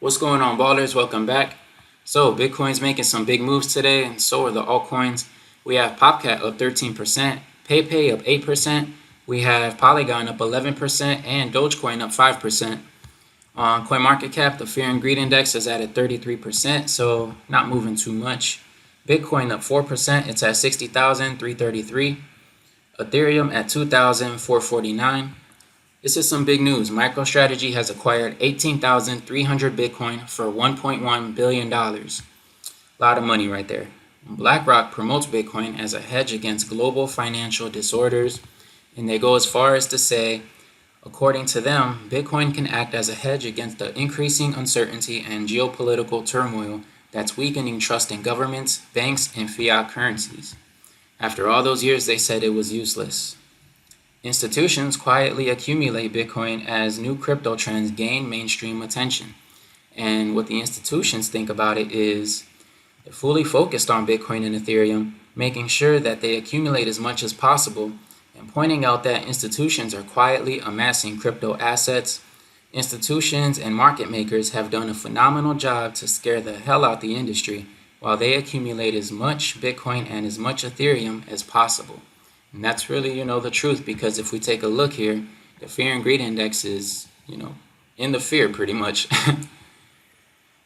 What's going on, ballers? Welcome back. So, Bitcoin's making some big moves today, and so are the altcoins. We have Popcat up 13%, PayPay up 8%, we have Polygon up 11%, and Dogecoin up 5%. On CoinMarketCap, the Fear and Greed Index is at 33%, so not moving too much. Bitcoin up 4%, it's at 60,333. Ethereum at 2,449. This is some big news. MicroStrategy has acquired 18,300 Bitcoin for $1.1 billion. A lot of money right there. BlackRock promotes Bitcoin as a hedge against global financial disorders, and they go as far as to say, according to them, Bitcoin can act as a hedge against the increasing uncertainty and geopolitical turmoil that's weakening trust in governments, banks, and fiat currencies. After all those years, they said it was useless. Institutions quietly accumulate Bitcoin as new crypto trends gain mainstream attention. And what the institutions think about it is they're fully focused on Bitcoin and Ethereum, making sure that they accumulate as much as possible, and pointing out that institutions are quietly amassing crypto assets. Institutions and market makers have done a phenomenal job to scare the hell out the industry while they accumulate as much Bitcoin and as much Ethereum as possible. And that's really, the truth, because if we take a look here, the Fear and Greed Index is, in the fear pretty much.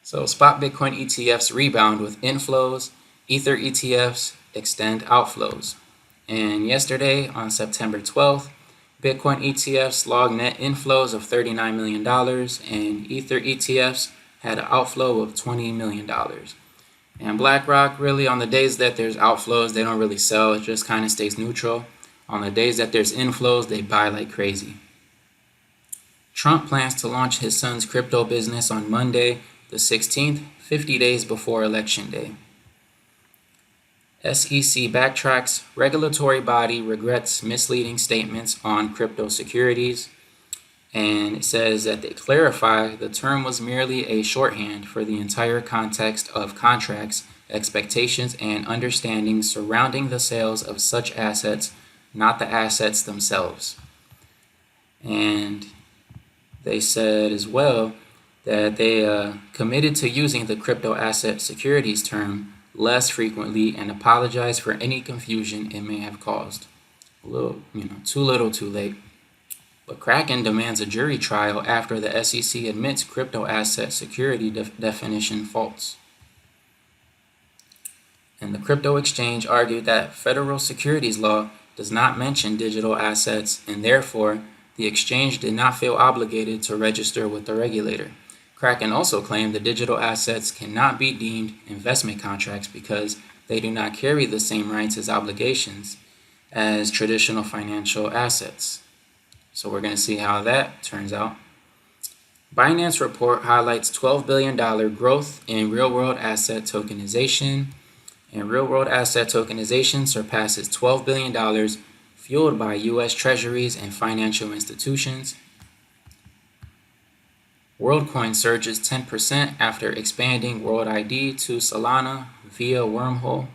So spot Bitcoin ETFs rebound with inflows, Ether ETFs extend outflows. And yesterday, on September 12th, Bitcoin ETFs logged net inflows of $39 million, and Ether ETFs had an outflow of $20 million. And BlackRock, really, on the days that there's outflows, they don't really sell. It just kind of stays neutral. On the days that there's inflows, they buy like crazy. Trump plans to launch his son's crypto business on Monday, the 16th, 50 days before Election Day. SEC backtracks. Regulatory body regrets misleading statements on crypto securities. And it says that they clarify the term was merely a shorthand for the entire context of contracts, expectations, and understandings surrounding the sales of such assets, not the assets themselves. And they said as well that they committed to using the crypto asset securities term less frequently and apologize for any confusion it may have caused. Too little, too late. But Kraken demands a jury trial after the SEC admits crypto asset security definition false. And the crypto exchange argued that federal securities law does not mention digital assets, and therefore the exchange did not feel obligated to register with the regulator. Kraken also claimed the digital assets cannot be deemed investment contracts because they do not carry the same rights as obligations as traditional financial assets. So we're going to see how that turns out. Binance report highlights $12 billion growth in real-world asset tokenization. And real-world asset tokenization surpasses $12 billion, fueled by U.S. treasuries and financial institutions. WorldCoin surges 10% after expanding World ID to Solana via wormhole.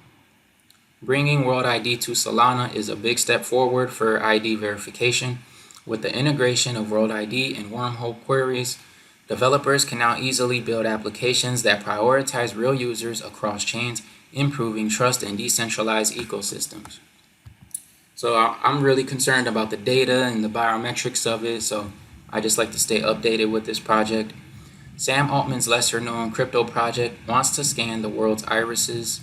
Bringing World ID to Solana is a big step forward for ID verification. With the integration of World ID and wormhole queries, developers can now easily build applications that prioritize real users across chains, improving trust in decentralized ecosystems. So I'm really concerned about the data and the biometrics of it, so I just like to stay updated with this project. Sam Altman's lesser-known crypto project wants to scan the world's irises.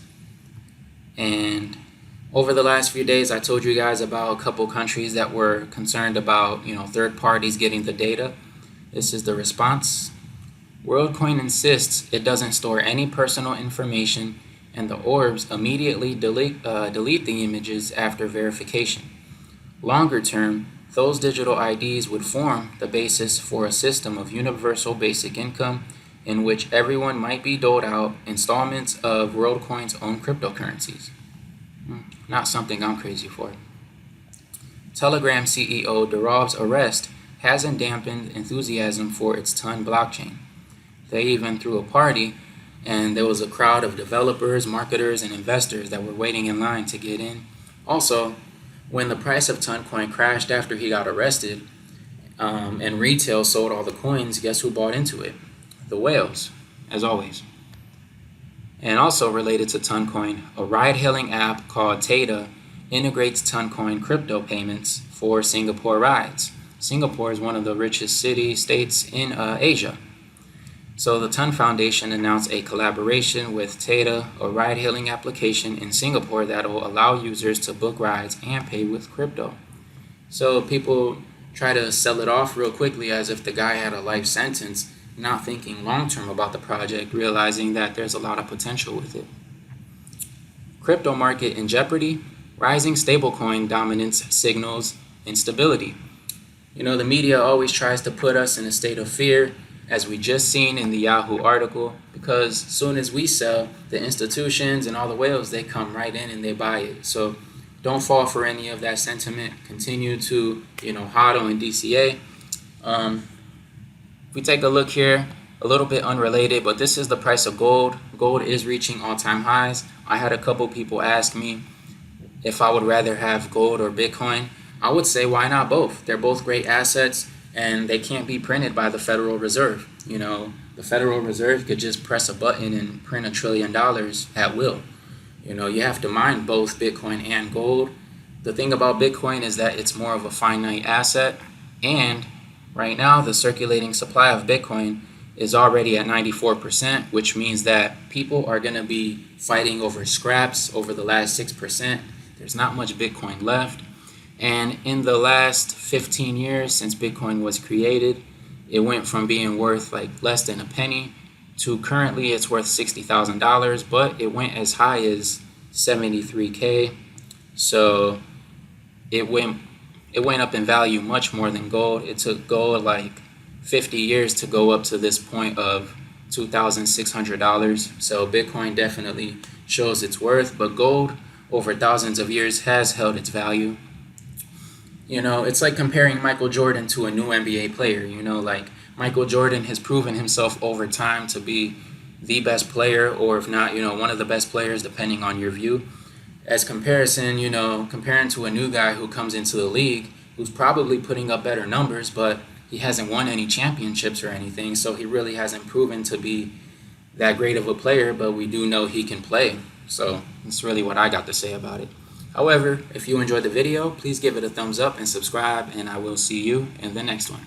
And over the last few days, I told you guys about a couple countries that were concerned about, third parties getting the data. This is the response. WorldCoin insists it doesn't store any personal information, and the orbs immediately delete the images after verification. Longer term, those digital IDs would form the basis for a system of universal basic income in which everyone might be doled out installments of WorldCoin's own cryptocurrencies. Not something I'm crazy for. Telegram CEO Durov's arrest hasn't dampened enthusiasm for its Ton blockchain. They even threw a party, and there was a crowd of developers, marketers, and investors that were waiting in line to get in. Also, when the price of Toncoin crashed after he got arrested, and retail sold all the coins, guess who bought into it? the whales, as always. And also related to Toncoin, a ride-hailing app called Tata integrates Toncoin crypto payments for Singapore rides. Singapore is one of the richest states in Asia. So the Ton Foundation announced a collaboration with Tata, a ride-hailing application in Singapore that will allow users to book rides and pay with crypto. So people try to sell it off real quickly as if the guy had a life sentence, not thinking long-term about the project, realizing that there's a lot of potential with it. Crypto market in jeopardy, rising stablecoin dominance signals instability. The media always tries to put us in a state of fear, as we just seen in the Yahoo article, because as soon as we sell, the institutions and all the whales, they come right in and they buy it. So don't fall for any of that sentiment. Continue to, hodl in DCA. If we take a look here, a little bit unrelated, but this is the price of gold. Gold is reaching all-time highs. I had a couple people ask me if I would rather have gold or Bitcoin. I would say, why not both? They're both great assets, and they can't be printed by the Federal Reserve. The Federal Reserve could just press a button and print $1 trillion at will. You have to mine both Bitcoin and gold. The thing about Bitcoin is that it's more of a finite asset, and right now the circulating supply of Bitcoin is already at 94%, which means that people are going to be fighting over scraps over the last 6%. There's not much Bitcoin left. And in the last 15 years since Bitcoin was created, it went from being worth like less than a penny to currently it's worth $60,000, but it went as high as 73K. So it went up in value much more than gold. It took gold like 50 years to go up to this point of $2,600. So Bitcoin definitely shows its worth, but gold over thousands of years has held its value. It's like comparing Michael Jordan to a new NBA player. Like Michael Jordan has proven himself over time to be the best player, or if not, one of the best players, depending on your view. As comparison, comparing to a new guy who comes into the league, who's probably putting up better numbers, but he hasn't won any championships or anything, so he really hasn't proven to be that great of a player, but we do know he can play. So that's really what I got to say about it. However, if you enjoyed the video, please give it a thumbs up and subscribe, and I will see you in the next one.